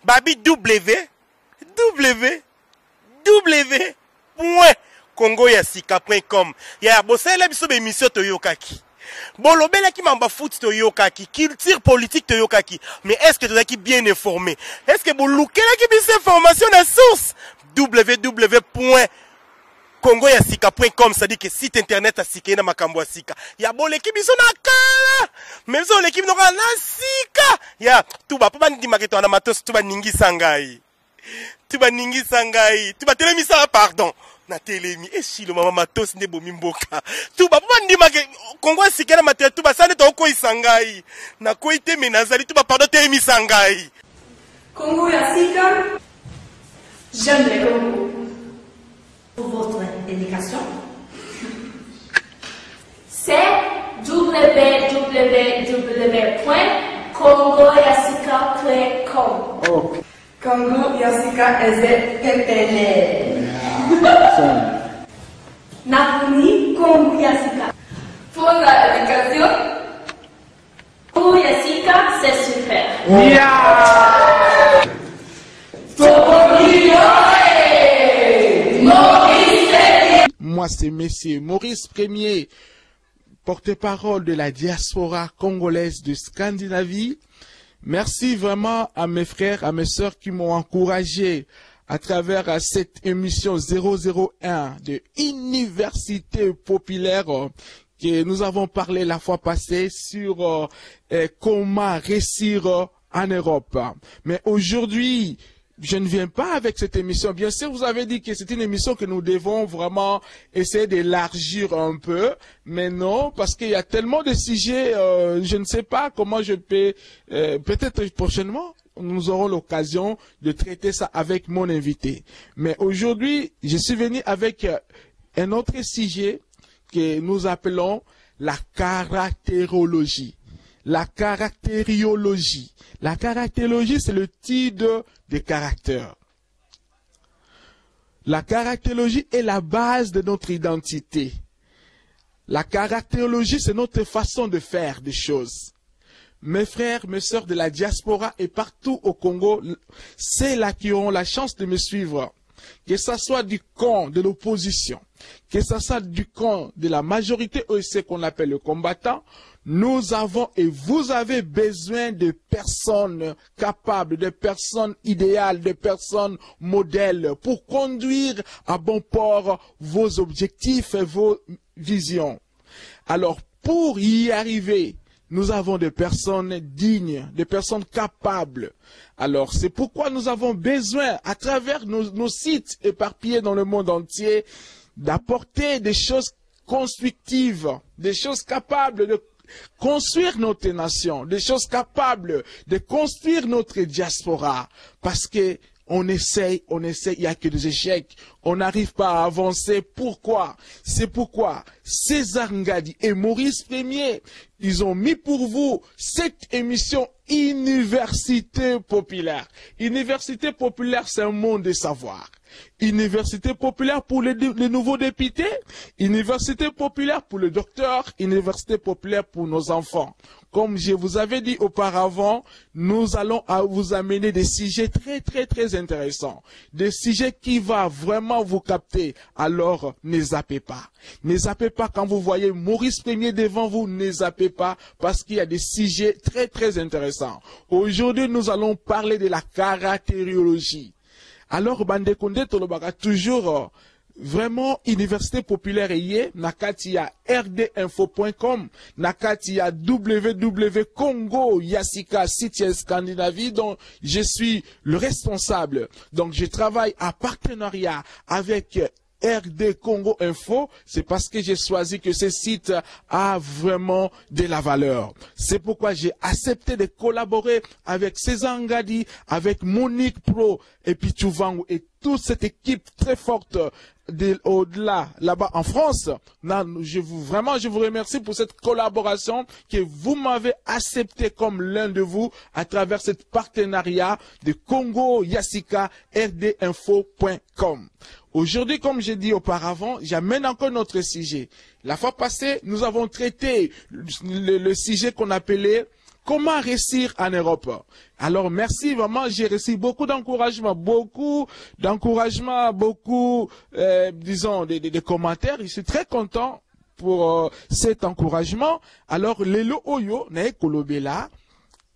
babi www.congoyasika.com ya bosala biso bemission toyokaki bolobelaki mamba foot toyokaki culture politique toyokaki mais est-ce que tozaki bien informé est-ce que bolukelaki biso information na source www.congoyasika.com c'est-à-dire que site internet asika na makambo asika ya boleki biso na kala mais biso l'équipe noka na sika ya tuba po bandi maketo na matos tuba ningisa ngai tuba telemisa pardon na telemi eshilo mama matos ne bomi mboka tuba po bandi make Congo asika na matel tuba sane to ko isangai na ko ite menazali tuba pardon telemisa ngai Congo Yasika. J'aime le Congo. Pour votre éducation, c'est www.congoyasika.com. Oh. Congo Yasika est pépélé. Napuni Congo Yasika. Pour l'éducation, Congo Yasika, c'est super. Yeah! Moi, c'est Monsieur Maurice Premier, porte-parole de la diaspora congolaise de Scandinavie. Merci vraiment à mes frères, à mes sœurs qui m'ont encouragé à travers cette émission 001 de Université Populaire que nous avons parlé la fois passée sur comment réussir en Europe. Mais aujourd'hui, je ne viens pas avec cette émission. Bien sûr, vous avez dit que c'est une émission que nous devons vraiment essayer d'élargir un peu. Mais non, parce qu'il y a tellement de sujets, je ne sais pas comment je peux, peut-être prochainement, nous aurons l'occasion de traiter ça avec mon invité. Mais aujourd'hui, je suis venu avec un autre sujet que nous appelons la caractérologie. La caractériologie. La caractériologie, c'est le titre des caractères. La caractériologie est la base de notre identité. La caractériologie, c'est notre façon de faire des choses. Mes frères, mes sœurs de la diaspora et partout au Congo, c'est là qui auront la chance de me suivre. Que ce soit du camp de l'opposition, que ce soit du camp de la majorité ou ce qu'on appelle le combattant, nous avons et vous avez besoin de personnes capables, de personnes idéales, de personnes modèles pour conduire à bon port vos objectifs et vos visions. Alors, pour y arriver, nous avons des personnes dignes, des personnes capables. Alors, c'est pourquoi nous avons besoin, à travers nos sites éparpillés dans le monde entier, d'apporter des choses constructives, des choses capables de construire notre nation, des choses capables de construire notre diaspora. Parce que on essaye, il n'y a que des échecs. On n'arrive pas à avancer. Pourquoi? C'est pourquoi César Ngadi et Maurice Premier, ils ont mis pour vous cette émission Université Populaire. Université Populaire, c'est un monde de savoir. Université populaire pour les nouveaux députés, université populaire pour le docteur, université populaire pour nos enfants. Comme je vous avais dit auparavant, nous allons vous amener des sujets très intéressants. Des sujets qui vont vraiment vous capter. Alors, ne zappez pas. Ne zappez pas quand vous voyez Maurice Premier devant vous, ne zappez pas parce qu'il y a des sujets très intéressants. Aujourd'hui, nous allons parler de la caractériologie. Alors, Bande Konde Tolobaka, toujours vraiment Université Populaire Eye, Nakatia rdinfo.com, Nakatia www.congo Yasika site Scandinavie, dont je suis le responsable. Donc, je travaille en partenariat avec RD Congo Info, c'est parce que j'ai choisi que ce site a vraiment de la valeur. C'est pourquoi j'ai accepté de collaborer avec César Ngadi, avec Monique Pro et puis Tchouvangu et toute cette équipe très forte au-delà, là-bas en France. Je vous remercie pour cette collaboration que vous m'avez accepté comme l'un de vous à travers ce partenariat de Congo Yasika rdinfo.com. Aujourd'hui, comme j'ai dit auparavant, j'amène encore notre sujet. La fois passée, nous avons traité le sujet qu'on appelait Comment réussir en Europe? Alors, merci vraiment, j'ai reçu beaucoup d'encouragement, disons, des commentaires. Je suis très content pour cet encouragement. Alors, lelo oyo, na ekolobela,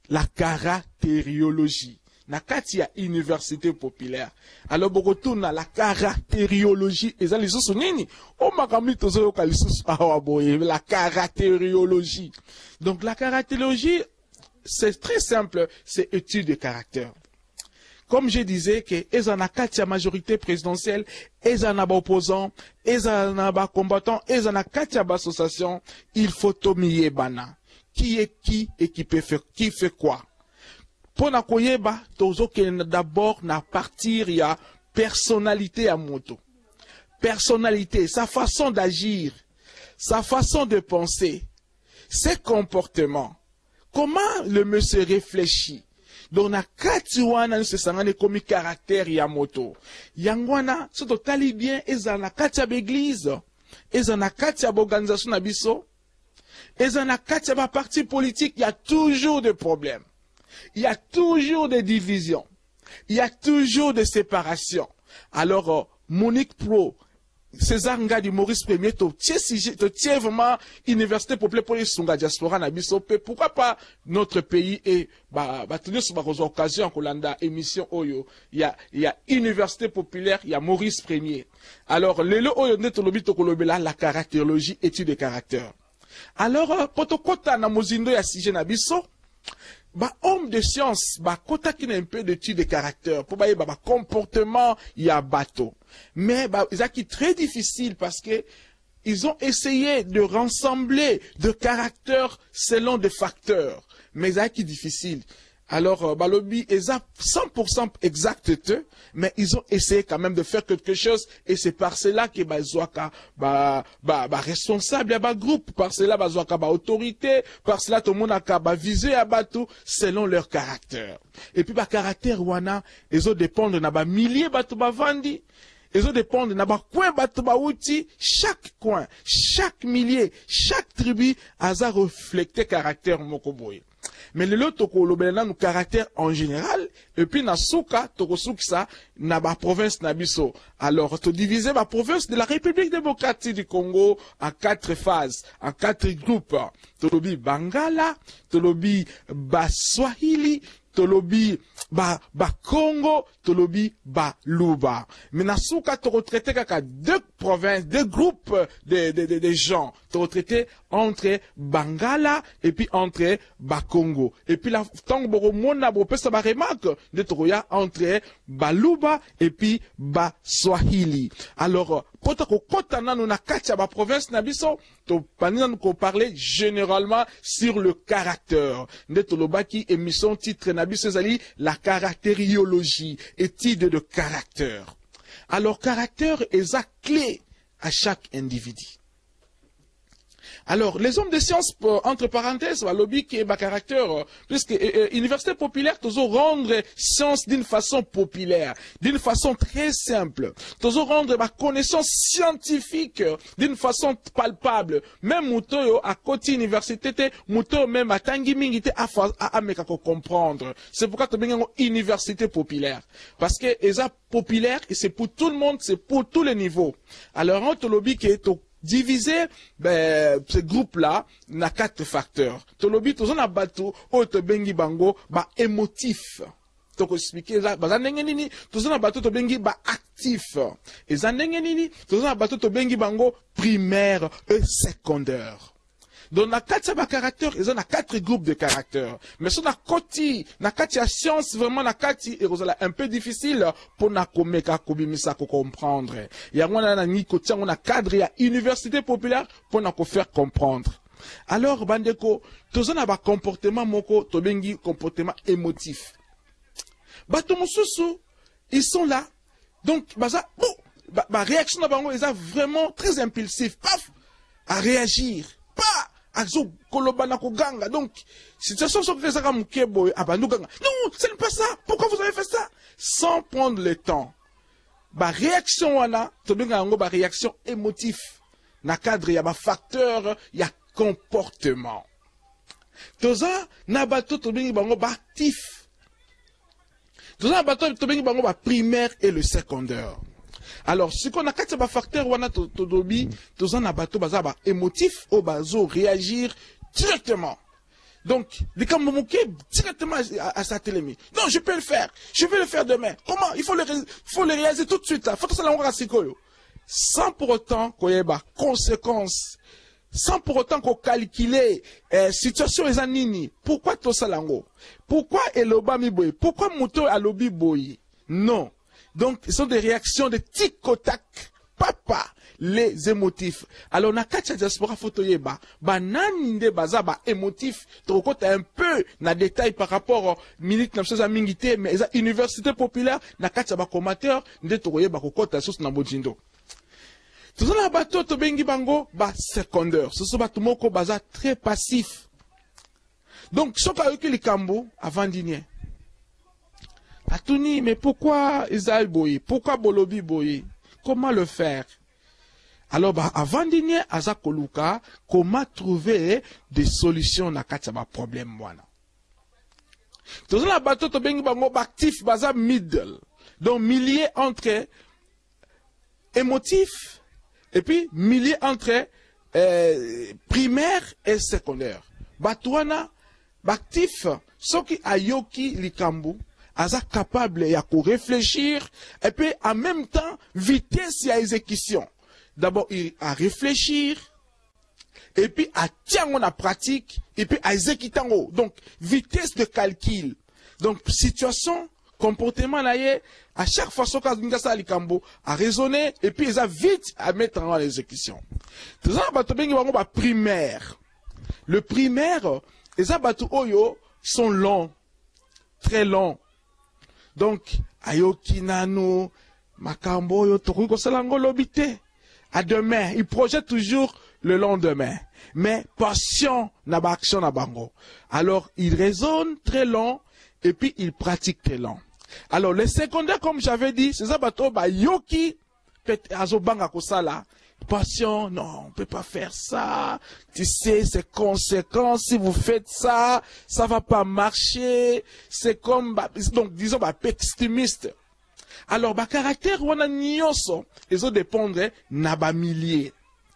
la caractériologie. Nakati ya université populaire. Alors, beaucoup na la caractériologie. Et ça, les sous nini? Oh, makamli tozo yo kalisous awaboye. La caractériologie. Donc, la caractériologie, c'est très simple. C'est étude de caractère. Comme je disais que, ezanakati ya majorité présidentielle, ezanaba opposant, ezanaba combattant, ezanakati ya association, il faut tomiye bana. Qui est qui et qui fait quoi? Pour na koyeba, tozo ke d'abord na partir ya personnalité à moto. Personnalité, sa façon d'agir, sa façon de penser, ses comportements. Comment le monsieur réfléchit? Donc na kati wana nous se sangane comme caractère ya moto. Yangwana, soto tali bien ezana kati ya l'église, ezana kati ya organisation na biso, ezana kati ya parti politique, il y a toujours des problèmes. Il y a toujours des divisions. Il y a toujours des séparations. Alors, Monique Pro, César Ngadi, Maurice Premier, tu tiens vraiment Université Populaire pour les Sunga Diaspora Nabiso. Pourquoi pas notre pays et tenir sur ma occasion en Kolanda, émission Oyo. Il y a Université Populaire, il y a Maurice Premier. Alors, lelo Oyo netolobi tokolobela la caractériologie, étude de caractère. Alors, potokota na mozindo ya sije Nabiso. Homme de science, kota qui n'a un peu d'études de caractère, pour comportement, il y a bateau. Mais, c'est très difficile parce que ils ont essayé de rassembler de caractères selon des facteurs. Mais c'est difficile. Alors, balobi, ils ont 100% exact, mais ils ont essayé quand même de faire quelque chose, et c'est par cela que bazouaka, responsable, groupe, par cela bazouaka, autorité, par cela tout le monde a visé à bateau, selon leur caractère. Et puis, caractère, wana, ils ont dépendre de milliers bateau vandi. Ils ont dépendre de coin bateau outil, chaque coin, chaque millier, chaque tribu, a reflété caractère mokoboy. Mais le lot toko lobelana nous caractère en général, et puis na souka toko souksa na ba province nabiso. Alors to diviser ma province de la République démocratique du Congo en 4 phases, en 4 groupes. Tolobi Bangala, Tolobi Baswahili, Tolobi Congo, Tolobi Luba. Mais na souka to retraité kaka 2 provinces, 2 groupes de gens. To retraité entre Bangala et puis entre Congo. Et puis la tango mona bo pesa ba remarque de Troya entre Luba et puis Swahili. Alors pota ko kota nanu na kati ba province na biso to panina ko parler généralement sur le caractère. De tolobaki émission titre na biso ezali la caractériologie, étude de caractère. Alors caractère est la clé à chaque individu. Alors, les hommes de sciences, entre parenthèses, lobby qui est caractère, puisque université populaire, toujours rendre science d'une façon populaire, d'une façon très simple, toujours rendre ma connaissance scientifique d'une façon palpable. Même mouto à côté université, mouto même à tangi mingite à meka comprendre. C'est pourquoi tu as université populaire, parce que les populaire et c'est pour tout le monde, c'est pour tous les niveaux. Alors, on lobby qui est diviser ce groupe-là na 4 facteurs. Tolobi tozo na bato o to bengi bango émotif. Toko expliquer ça bazandenge nini tozo na bato to bengi actif. Et zandenge nini tozo na bato to bengi bango primaire et secondaire. Donc na 4 caractères, ils ont 4 groupes de caractères. Mais sur na koti ya science vraiment na kati et un peu difficile pour na komeka kobimisa ko comprendre. Ya ngwana na ni koti on a cadre ya université populaire pour na ko faire comprendre. Alors bandeko, tozo na comportement moko to bengi comportement émotif. Bato mosusu, ils sont là. Donc réaction na bango ils sont vraiment très impulsif, paf à réagir. Pas azo kolobana koganga. Donc situation so que ça comme kebo abanduganga. Non, ce n'est pas ça. Pourquoi vous avez fait ça? Sans prendre le temps. Réaction wana to benga ngo réaction émotif. Na cadre ya facteur ya comportement. Toza na bato tobengi bango ba actif. Toza na bato tobengi bango ba primaire et le secondaire. Alors, ce qu'on a quatre facteurs wana todobi, toza na bato baza ba émotif ou bazo réagir directement. Donc, des cas directement à sa télémie. Non, je peux le faire. Je vais le faire demain. Comment? Il faut le réaliser tout de suite. Là. Faut que ça l'envoie sans pour autant qu'il y ait des conséquences. Sans pour autant qu'on calcule situation et zanini. Pourquoi tout ça lango? Pourquoi eloba mi boy? Pourquoi moto alobi boy? Non. Donc, ce sont des réactions de tic-au-tac. Papa. Les émotifs. Alors, na kacha diaspora photoyeba, banani baza ba émotif, trokota un peu na détail par rapport au minute na chose mingité, mais la université populaire, na kacha ba commentaire, nde tokoyeba kokota sos na bojindo. Tout ça na bato to bengi bango, ba secondaire. Ce sont bato moko baza très passif. Donc, soka yoki likambo, avant dîner. Atuni, mais pourquoi Isaïe boye? Pourquoi Bolobi boye? Comment le faire? Alors, avant dîner, aza koluka, comment trouver des solutions na kataba problème wana. Dans la bateau to bengi bango actif baza middle. Donc milieu entre émotif et puis milieu entre primaire et secondaire. Batouana actif soki ayoki likambu aza capable ya ko réfléchir et puis en même temps vitesse ya exécution. D'abord, à réfléchir, et puis à tirer en pratique, et puis à exécuter en haut. Donc, vitesse de calcul. Donc, situation, comportement, là, à chaque fois, à raisonner, et puis, ils ont vite à mettre en exécution. Tout ça, primaire. Le primaire, les abattus oyo sont longs, très longs. Donc, ayoki nano, makambo yo, tokuko salango lobite. À demain, il projette toujours le lendemain. Mais passion n'a pas action na bango. Alors, il raisonne très long et puis il pratique très long. Alors, les secondaires, comme j'avais dit, c'est ça, bateau, ba yoki, azobanga kosala. Passion, non, on peut pas faire ça. Tu sais, c'est conséquent. Si vous faites ça, ça va pas marcher. C'est comme, donc, disons, pessimiste. Alors, ba caractère wana nyonso, ezo dépendre na ba millier.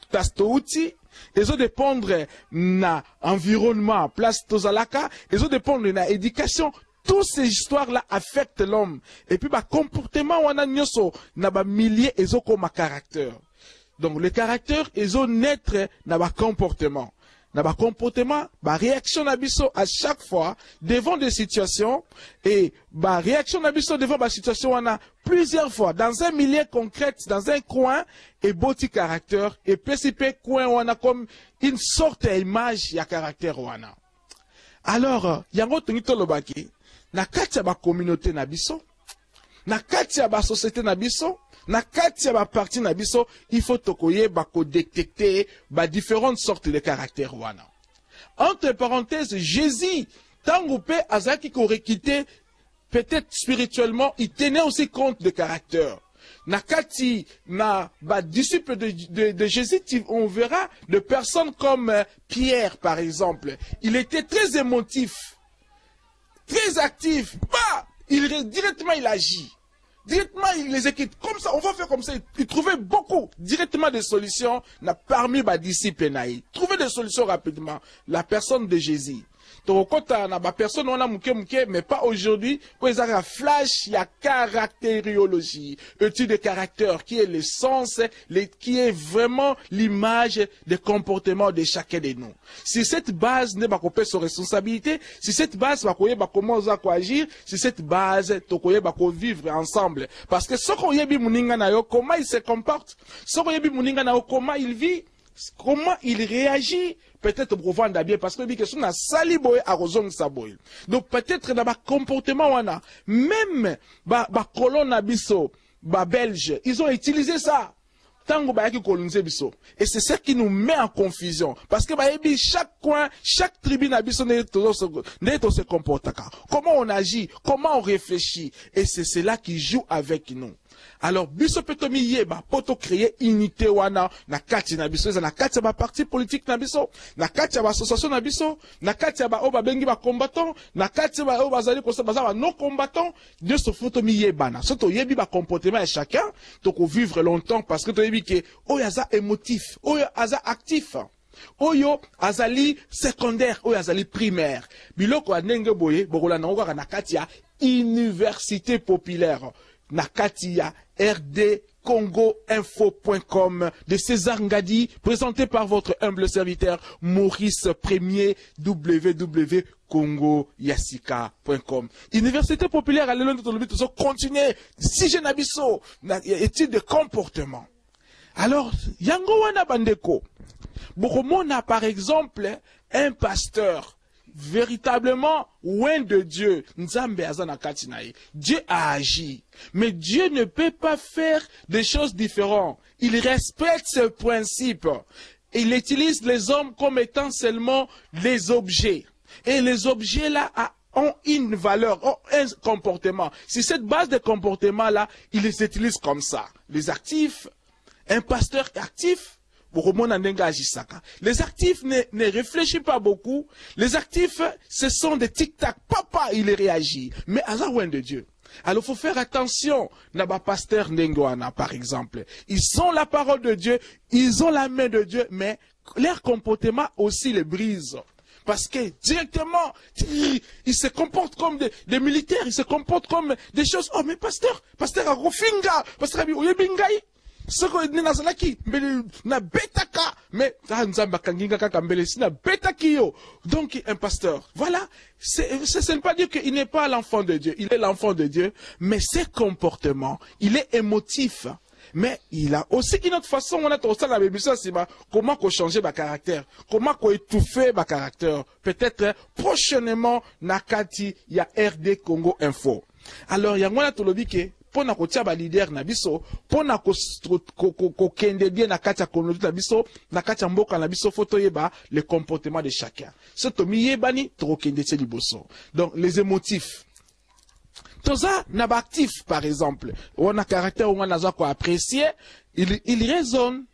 Place to outil, ezo dépendre na environnement, place to zalaka, ezo dépendre na éducation. Toutes ces histoires-là affectent l'homme. Et puis, ba comportement wana nyonso na ba millier ezo comme caractère. Donc, le caractère ezo naître na ba comportement. Na ba comportement, ba réaction nabiso à chaque fois devant des situations et ba réaction nabiso devant ba situation wana plusieurs fois dans un milieu concret, dans un coin et boti caractère et principe coin wana comme une sorte d'image ya caractère wana. Alors, yango tonito lobaki na kati ya ba communauté nabiso, na kati ya ba société nabiso, na kati ya ba parti na biso, il faut tokoye ba ko détecter ba différentes sortes de caractères wana. Entre parenthèses, Jésus, tango pe azaki ko rekite, peut-être spirituellement, il tenait aussi compte de caractère. Na kati na ba disciples de Jésus, on verra de personnes comme Pierre par exemple. Il était très émotif, très actif. Directement il agit. Directement, il les équipe comme ça, on va faire comme ça. Il trouvait beaucoup, directement des solutions parmi les disciples. Trouver des solutions rapidement. La personne de Jésus. Donc, quand on a personne, on a mouké, mais pas aujourd'hui. Quand ils ont un flash, il y a caractériologie, étude de caractère, qui est le sens, qui est vraiment l'image des comportements de chacun de nous. Si cette base n'est pas coupée sur responsabilité, si cette base va comment on va agir, si cette base, va vivre ensemble. Parce que ce qu'on y a comment il se comporte, ce qu'on y a comment il vit, comment il réagit, peut-être pour vendre bien, parce que dit que son a sali boy à rozong sa boy. Donc peut-être dans ma comportement wana, même ba colon abisso, ba belge, ils ont utilisé ça. Tango ba yaki coloniser biso. Et c'est ça qui nous met en confusion, parce que ba yebi chaque coin, chaque tribu abisso n'est se comporte. Comment on agit, comment on réfléchit, et c'est cela qui joue avec nous. Alors, biso petomi yeba, poto créer unité wana, na kati na biso, na kati ba parti politique na biso, na kati ba association na biso, na kati ba oba bengi ba combattant, na kati ba oba zali kosa ba non combattant, de ce photomi yeba na. Soto yebi ba comportement à chacun, toko vivre longtemps parce que to yebi ke, oyo aza émotif, oyo aza actif. Oyo azali secondaire, oyo azali primaire. Biloko anenge boye, bokola na oka na kati ya université populaire. Na kati ya rdcongoinfo.com de César Ngadi, présenté par votre humble serviteur Maurice Premier, www.congoyasika.com. Université populaire, allez l'on de continuer, si je n'abisso, étude de comportement. Alors, yango wana bandeko, bokomona par exemple un pasteur véritablement loin de Dieu. Nzambe azana kati na ye. Dieu a agi. Mais Dieu ne peut pas faire des choses différentes. Il respecte ce principe. Il utilise les hommes comme étant seulement les objets. Et les objets là ont une valeur, ont un comportement. Si cette base de comportement là, il les utilise comme ça. Les actifs, un pasteur actif, les actifs ne réfléchissent pas beaucoup. Les actifs, ce sont des tic-tac. Papa, il réagit. Mais à la loin de Dieu. Alors, il faut faire attention. Naba pasteur Nengoana, par exemple. Ils ont la parole de Dieu. Ils ont la main de Dieu. Mais leur comportement aussi les brise. Parce que directement, ils se comportent comme des militaires. Ils se comportent comme des choses. Oh, mais pasteur Agofinga, pasteur Oyebingai. Ce qu'on dit dans qui na betaka mais nzamba kanginga kaka mbele si na betaki yo. Donc un pasteur, voilà, ce n'est pas dire qu'il n'est pas l'enfant de Dieu, il est l'enfant de Dieu, mais ses comportements, il est émotif, mais il a aussi une autre façon. On a tout ça la Bible, c'est comment qu'on changer ma caractère, comment qu'on étouffer ma caractère. Peut-être prochainement nakati ya RD Congo Info. Alors il y a moi tout le bique. Pour na kotia ba leader na biso, pour na ko kende bien na kati ya communauté na biso, na kati ya mboka na biso, photo yeba le comportement de chacun. Ce to mi yebani to kende tse liboso. Donc les émotifs. Toza na ba actif par exemple, on a caractère on a quoi apprécier, il raisonne,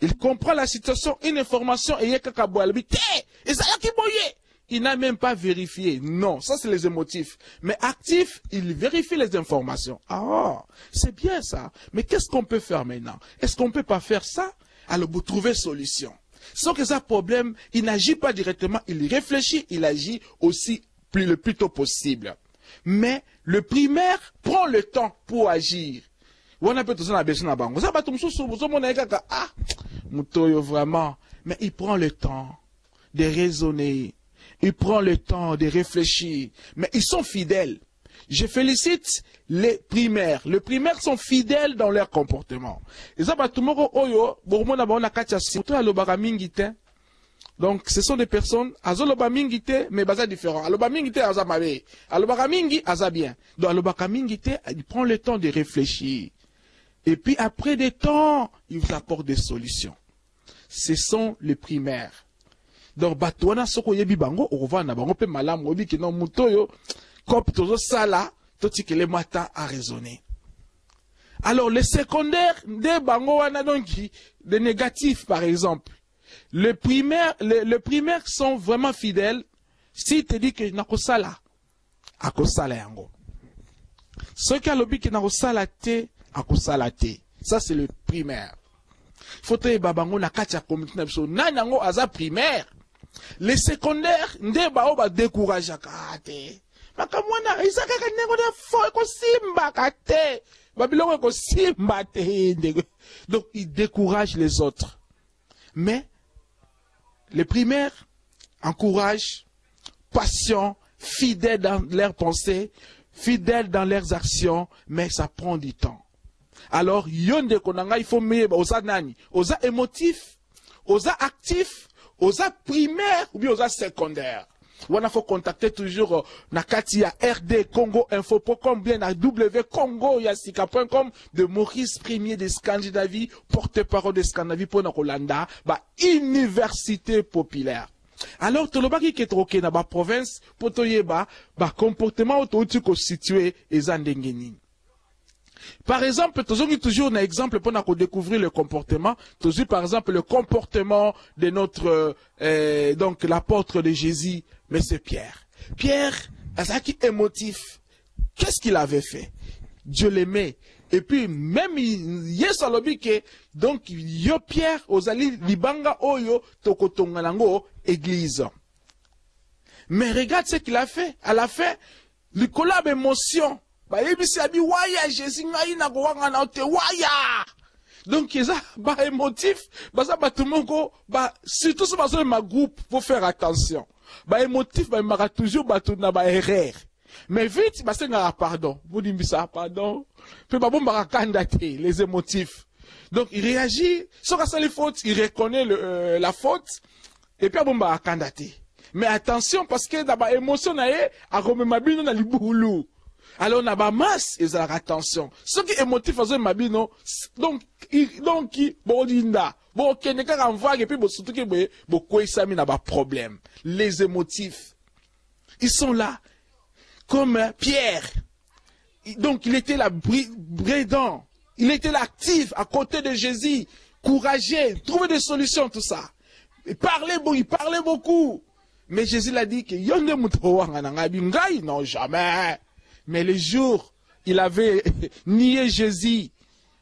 il comprend la situation, une information et yeka boalbi té, et ça qui boye. Il n'a même pas vérifié. Non, ça c'est les émotifs. Mais actif, il vérifie les informations. Ah, c'est bien ça. Mais qu'est-ce qu'on peut faire maintenant? Est-ce qu'on ne peut pas faire ça? Alors vous trouvez solution. Sans que ça problème, il n'agit pas directement, il réfléchit, il agit aussi le plus tôt possible. Mais le primaire prend le temps pour agir. On a peut ça besoin de banque. Ça va tout ah, mutoyo vraiment. Mais il prend le temps de raisonner. Il prend le temps de réfléchir. Mais ils sont fidèles. Je félicite les primaires. Les primaires sont fidèles dans leur comportement. Donc, ce sont des personnes, azoloba mingite, mais baza différent. Aloba mingite, aza mabe. Aloba mingi, aza bien. Donc, aloba mingite, il prend le temps de réfléchir. Et puis, après des temps, il vous apporte des solutions. Ce sont les primaires. Donc, batouana soko yebi bango, au revoir na bango pe malam, obi ki non mutoyo, kop tozo sala, toti ke le mata a raisonner. Alors, les secondaires, des bango wana donc, des négatifs par exemple. Les primaires sont vraiment fidèles, si te dit que nako sala, ako sala yango. Ceux qui a l'obi ki nako sala te, ako sala te. Ça c'est le primaire. Faut te babango na katia communauté na biso, nanango aza primaire. Les secondaires, nde ba oba décourage kate. Makamwana isaka kanengo na fo ko simba kate. Babilongo ko simba te. Donc ils découragent les autres. Mais les primaires encouragent, patients, fidèles dans leurs pensées, fidèles dans leurs actions, mais ça prend du temps. Alors yonde konanga il faut me oza nani, oza émotif, oza actif, oza primaire ou bien oza secondaire. On a faut contacter toujours nakati ya rdcongoinfo.com bien à www.congoyasika.com de Maurice Premier de Scandinavie, porte-parole de Scandinavie pour Nakolanda, ba université populaire. Alors tolobaki ketroke na ba province pour toyeba ba comportement auto constitué et zandengeni. Par exemple, toujours un exemple pour découvrir le comportement. Toujours, par exemple, le comportement de notre, donc, l'apôtre de Jésus, mais c'est Pierre. Pierre, Azaki émotif. Qu'est-ce qu'il avait fait? Dieu l'aimait. Et puis, même, Yesalobi que, donc, yo Pierre, ozali libanga oyo, tokotonganango, église. Mais regarde ce qu'il a fait. À la fin, le collab émotion. Bah, yebisi abi waya Jésus ngai na kowanga na te waya. Donc ils ba émotif, bah ça ba tout le monde bah surtout sur ma groupe, faut faire attention. Bah émotif bah mara toujours ba tout na ba erreur. Mais vite bah c'est ngara pardon. Vous dites ça pardon. Puis bah bon mara candidater les émotifs. Donc il réagit, sur ça les fautes, il reconnaît la faute et puis bon bah candidater. Mais attention parce que d'abord émotion na ye a rememabino na libulu. Alors on a ba masse et ça attention. Ce qui est émotif faisant mabino donc bodinda bon keneka renvoie et puis bon surtout que bon quoi ça n'a pas problème. Les émotifs ils sont là comme Pierre. Donc il était là bredant, il était là actif à côté de Jésus, courageux, trouver des solutions tout ça. Il parlait beaucoup. Mais Jésus l'a dit que yonde mutowa ngai non jamais. Mais le jour, il avait nié Jésus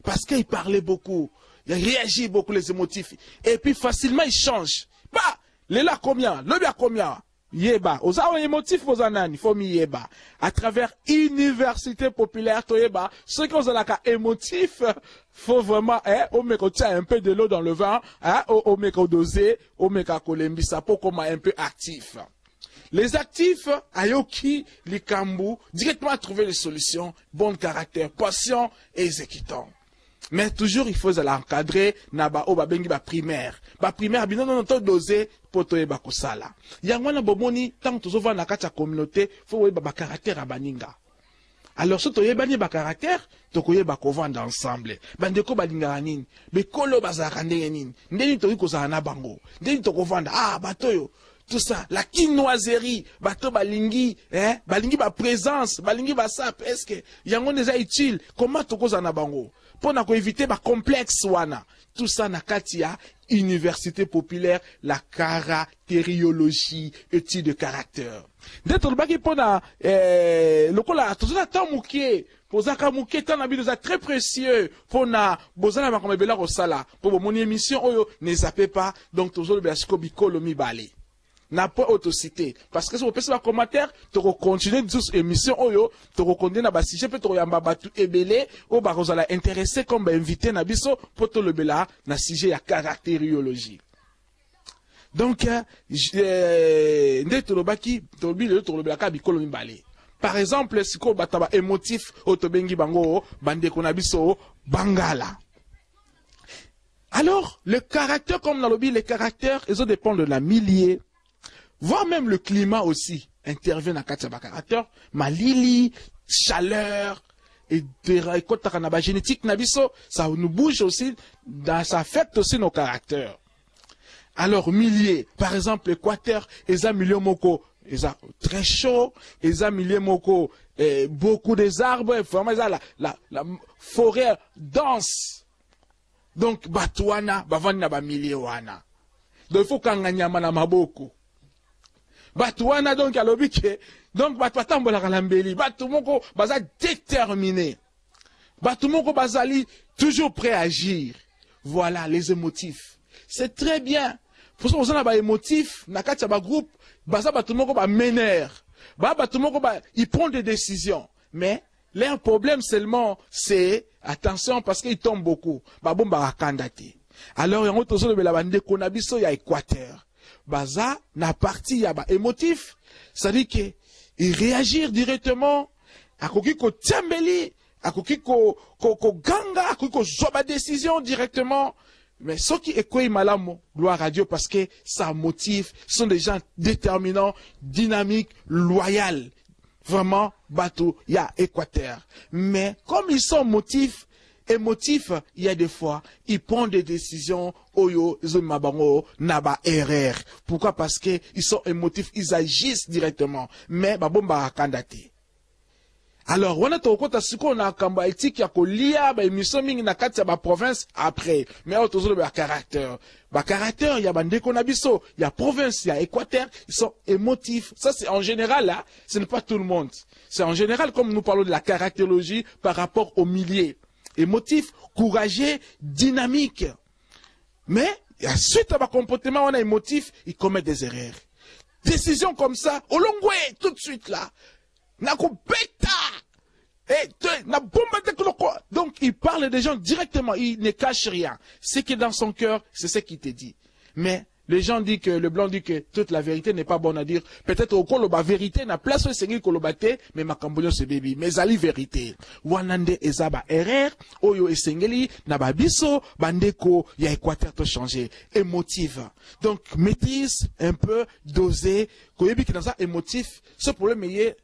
parce qu'il parlait beaucoup, il réagit beaucoup les émotifs. Et puis facilement il change. Bah, là combien? Le bien combien? Yeba. Aux émotifs aux anani, faut mi yeba. À travers université populaire to yeba, ceux qui ont la émotif, faut vraiment au meko tient un peu de l'eau dans le vin, au meko dosé, au meko kolembisa pour comme un peu actif. Les actifs, ayoki, likambu, directement trouver les solutions, bon caractère, patient et exécutant. Mais toujours, il faut l'encadrer, naba o babengi ba primaire. Ba primaire, bino non to dosé, potoye ba kosala. Yangwana bomoni, tant que tu na kati ya communauté, faut ba caractère abaninga. Alors, si tu as ba caractère, tu ba kovanda ensemble. Bandeko balingara nini, bekolo bazaka ndenge nini, ndeni to kozala na bango, ndeni to kovanda, batoyo. Tout ça, la quinoiserie, bato balingi, balingi ba présence, balingi ba sap, est-ce que yango neza utile, comment to koza na bango? Pour na ko éviter ba complexe wana. Tout ça na katia université populaire, la caractériologie, étude de caractère. D'être le baki pona lokola tout ça tant mouké, posaka mouké tant na biloza très précieux pour na bozana makomebela ko sala. Pour mon émission oyo ne zappez pas donc toujours le basiko bikolo mi balé. N'a pas autocité parce que si vous faites un commentaire tu continuer sur émission oyo tu continuer na ba sujet peut to yamba batu ebele o ba kozala intéressé comme invité na biso pour to le bela na sujet ya caractériologie. Donc ndeto lobaki to bile to le bela ka bikolo mbale. Par exemple si ko bataba émotif otobengi bango bande ko na biso bangala. Alors le caractère comme dans le bile les caractères ils dépendent de la milieu. Voire même le climat aussi intervient dans le caractère, malili, chaleur, et de génétique, ça nous bouge aussi, ça affecte aussi nos caractères. Alors, milieu, par exemple, l'équateur, ils ont milieu moko, ils ont très chaud, ils ont milieu moko, beaucoup des arbres, vraiment, la forêt dense. Donc, batouana, bavana ba milieu wana. Donc, il faut qu'on gagne na maboko. Batouana donc alobi ke donc batouatambola kalambeli batou moko baza déterminé batou moko bazali toujours prêt à agir. Voilà les émotifs, c'est très bien pour ça on a ba émotif na kati ba groupe baza batou moko ba mener batou moko ba ils prennent des décisions mais leur problème seulement c'est attention parce qu'ils tombent beaucoup ba bon ba kandate. Alors yango tozo le bela bande konabiso ya Équateur baza na partie ya ba émotif, c'est-à-dire que il réagir directement à koki ko tiambeli, à koki ko ganga, à koki ko zoba décision directement. Mais ce qui est quoi malamo, gloire à Dieu parce que ça motive, sont des gens déterminants, dynamiques, loyaux. Vraiment bateau ya Équateur. Mais comme ils sont émotifs, il y a des fois, ils prennent des décisions, oyo, mabango, naba erreur. Pourquoi? Parce que ils sont émotifs, ils agissent directement. Mais, babomba kandate. Alors, on a tout compte à ce qu'on a comme éthique, il y a qu'on lia, émission mingi na kati ya province après. Mais on toujours le caractère. Caractère, il y a bande qu'on abisso, il y a province, il y a Équateur, ils sont émotifs. Ça, c'est en général, là, ce n'est pas tout le monde. C'est en général, comme nous parlons de la caractérologie par rapport au milieu. Émotif, courageux, dynamique. Mais, suite à ma comportement, on a émotif, ils commettent des erreurs. Décision comme ça, au long tout de suite, là. Donc, il parle des gens directement, il ne cache rien. Ce qui est dans son cœur, c'est ce qu'il te dit. Mais les gens disent que, le blanc dit que toute la vérité n'est pas bonne à dire. Peut-être au la vérité n'a place au Seigneur kolobate, mais ma cambonio c'est baby. Mais ali vérité. Wanande ezaba erreur, oyo esengeli, nababiso, bandeko, ya Équateur to changer. Émotive. Donc, maîtrise un peu, doser, koyebi qui dans ça émotif, ce problème est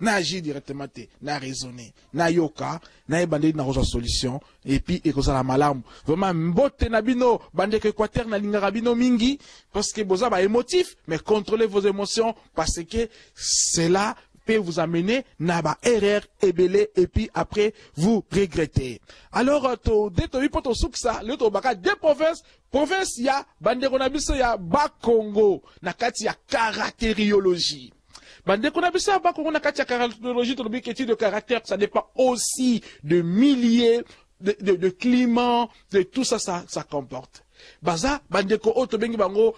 na agir directement na raisonner na yoka na ebande na rejoindre solution et puis ekozala malamu vraiment mbote na bino bande que Équateur na lingaka bino mingi parce que boza ba émotif mais contrôlez vos émotions parce que cela peut vous amener na ba erreur ebele et puis après vous regrettez. Alors to detobi poto suksa le to baka de province ya bande ko na biso ya Bakongo na kati ya caractériologie. Bande qu'on a vu ça, qu'on a caractérologie, étude de caractère, ça dépend aussi de milliers, de climat, de tout ça, ça comporte. Baza, bande ko auto bengi bango,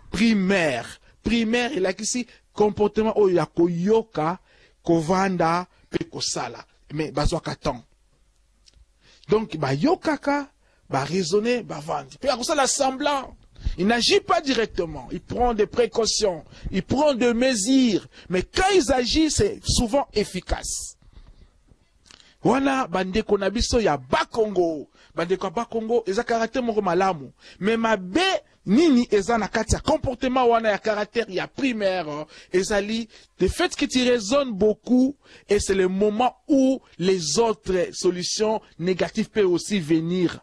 primaire. Primaire, il a ici, comportement, oh, ya ko yoka, ko vanda, pe ko sala. Mais, bazo katan. Donc, yokaka, raisonner, vendre. Puis, à ça, l'assemblant. Il n'agit pas directement, il prend des précautions, il prend des mesures, mais quand ils agissent, c'est souvent efficace. Voilà, bande konabiso ya Bakongo. Bande ko Bakongo, eza caractère moko malamu. Mais ma be nini eza na kati ya comportement wana ya caractère ya primaire, ezali, le fait que tu raisonnes beaucoup, et c'est le moment où les autres solutions négatives peuvent aussi venir.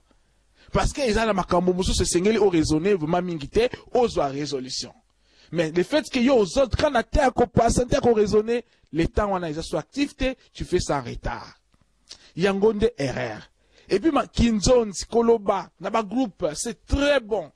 Parce que ils ont la makambo musu se sengeli au raisonner vraiment mingité aux résolution. Mais le fait que yo aux autres quand la terre ko passe terre ko raisonner les temps on a ils sont activité tu fais ça en retard. Yangonde erreur. Et puis ma kinzon koloba na ba groupe c'est très bon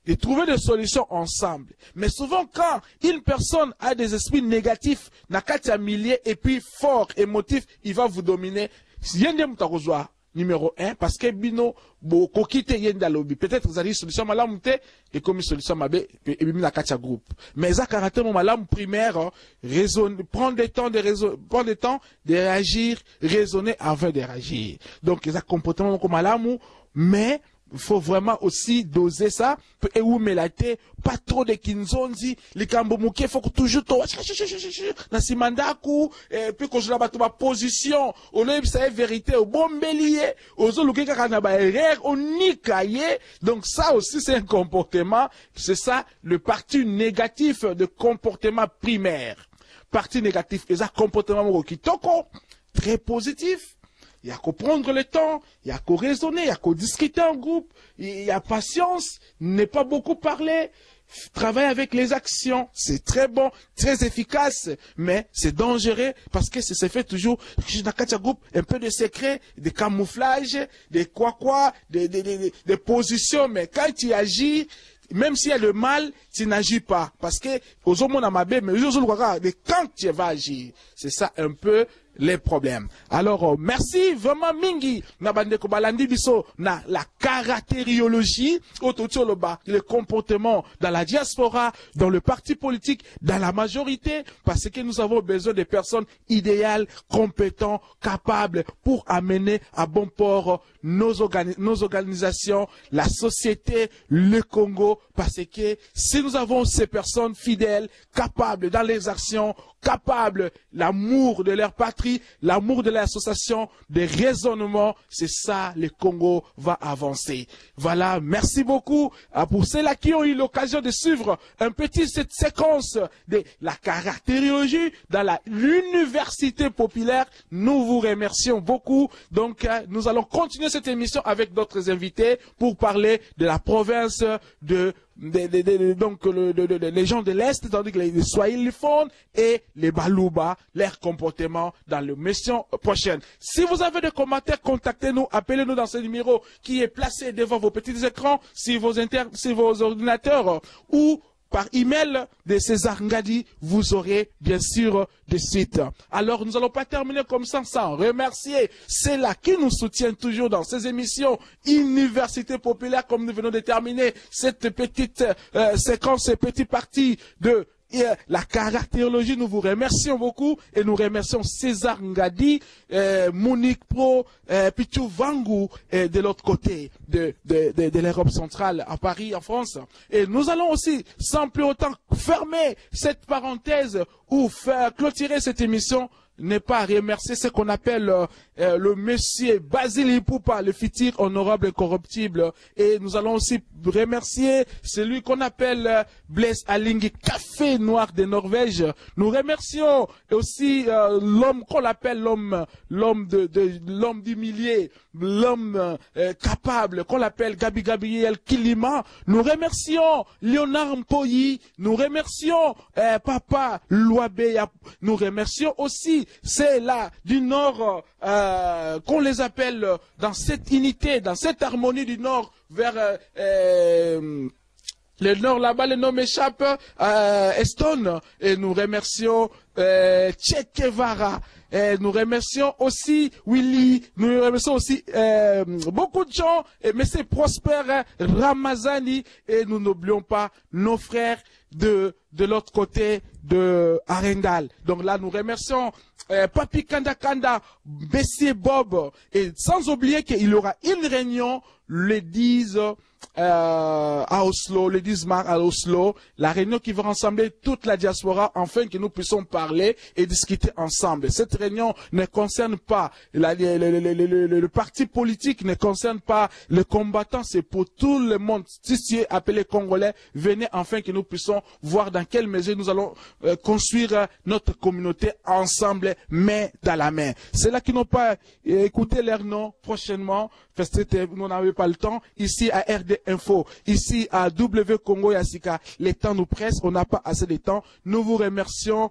de trouver des solutions ensemble. Mais souvent quand une personne a des esprits négatifs na katia millier et puis fort émotif il va vous dominer. Yende mutakozwa numéro 1, parce que bino, bo kokite yenda lobby. Peut-être vous avez solution malam et comme solution mabe, et bimi la katia groupe. Mais ça caractère malam primaire, prendre le temps de réagir, raisonner avant de réagir. Donc, ça comportement comme malam, mais, il faut vraiment aussi doser ça. Et où mélate, pas trop de kinzonzi, les kambomouké, faut que toujours, na simandaku, et puis que je la batte ma position, au lieu de sa vérité, au bon bélier, aux autres, au nikaye. Donc ça aussi, c'est un comportement, c'est ça, le parti négatif de comportement primaire. Parti négatif, et ça, comportement qui toko, très positif. Il y a qu'à prendre le temps, il y a qu'à raisonner, il y a qu'à discuter en groupe, il y a patience, ne pas beaucoup parler, travailler avec les actions, c'est très bon, très efficace, mais c'est dangereux parce que ça se fait toujours, dans un groupe, un peu de secret, de camouflage, de des positions, mais quand tu agis, même s'il y a le mal, tu n'agis pas. Parce que, aux hommes, on a ma mais quand tu vas agir, c'est ça un peu les problèmes. Alors, merci vraiment mingi na bande ko balandi biso na la caractériologie autour le comportement dans la diaspora, dans le parti politique, dans la majorité, parce que nous avons besoin de personnes idéales, compétentes, capables pour amener à bon port nos organisations, la société, le Congo, parce que si nous avons ces personnes fidèles, capables dans les actions, capables, l'amour de leur patrie, l'amour de l'association, des raisonnements, c'est ça, le Congo va avancer. Voilà, merci beaucoup pour ceux-là qui ont eu l'occasion de suivre un petit cette séquence de la caractériologie dans l'université populaire. Nous vous remercions beaucoup. Donc, nous allons continuer cette émission avec d'autres invités pour parler de la province de donc les gens de l'Est, tandis que les Swahiliphones et les Baluba, leur comportement dans l'émission prochaine. Si vous avez des commentaires, contactez-nous, appelez-nous dans ce numéro qui est placé devant vos petits écrans, sur vos ordinateurs ou par email de César Ngadi, vous aurez bien sûr de suite. Alors nous n'allons pas terminer comme ça sans remercier ceux-là qui nous soutiennent toujours dans ces émissions Université Populaire, comme nous venons de terminer cette petite séquence, cette petite partie de la caractérologie. Nous vous remercions beaucoup et nous remercions César Ngadi, Monique Pro, Pichou Vangou de l'autre côté de l'Europe centrale à Paris, en France. Et nous allons aussi, sans plus autant fermer cette parenthèse ou faire clôturer cette émission, n'est pas remercier ce qu'on appelle le monsieur Basile Ipoupa, le futur honorable et corruptible. Et nous allons aussi remercier celui qu'on appelle Blaise Alingi, Café Noir de Norvège. Nous remercions aussi l'homme qu'on appelle l'homme du millier, l'homme capable qu'on appelle Gabriel Kilima. Nous remercions Léonard Mpoyi. Nous remercions Papa Louabe. Nous remercions aussi c'est là du Nord qu'on les appelle dans cette unité, dans cette harmonie du Nord vers le Nord là-bas, le nom m'échappe, Eston, et nous remercions Che Guevara. Et nous remercions aussi Willy, nous remercions aussi beaucoup de gens, et M. Prosper Ramazani, et nous n'oublions pas nos frères de l'autre côté de Arendal. Donc là, nous remercions Papi Kanda Kanda, Bessie Bob, et sans oublier qu'il y aura une réunion le 10 à Oslo, le 10 mars à Oslo, la réunion qui va rassembler toute la diaspora afin que nous puissions parler et discuter ensemble. Cette réunion ne concerne pas le parti politique, ne concerne pas le combattant, c'est pour tout le monde. Si tu es appelé Congolais, venez afin que nous puissions voir dans quelle mesure nous allons construire notre communauté ensemble, main dans la main. Ceux-là qui n'ont pas écouté leur nom prochainement, nous n'avons pas le temps, ici à RD Info, ici à W Congo Yassika, les temps nous pressent, on n'a pas assez de temps. Nous vous remercions.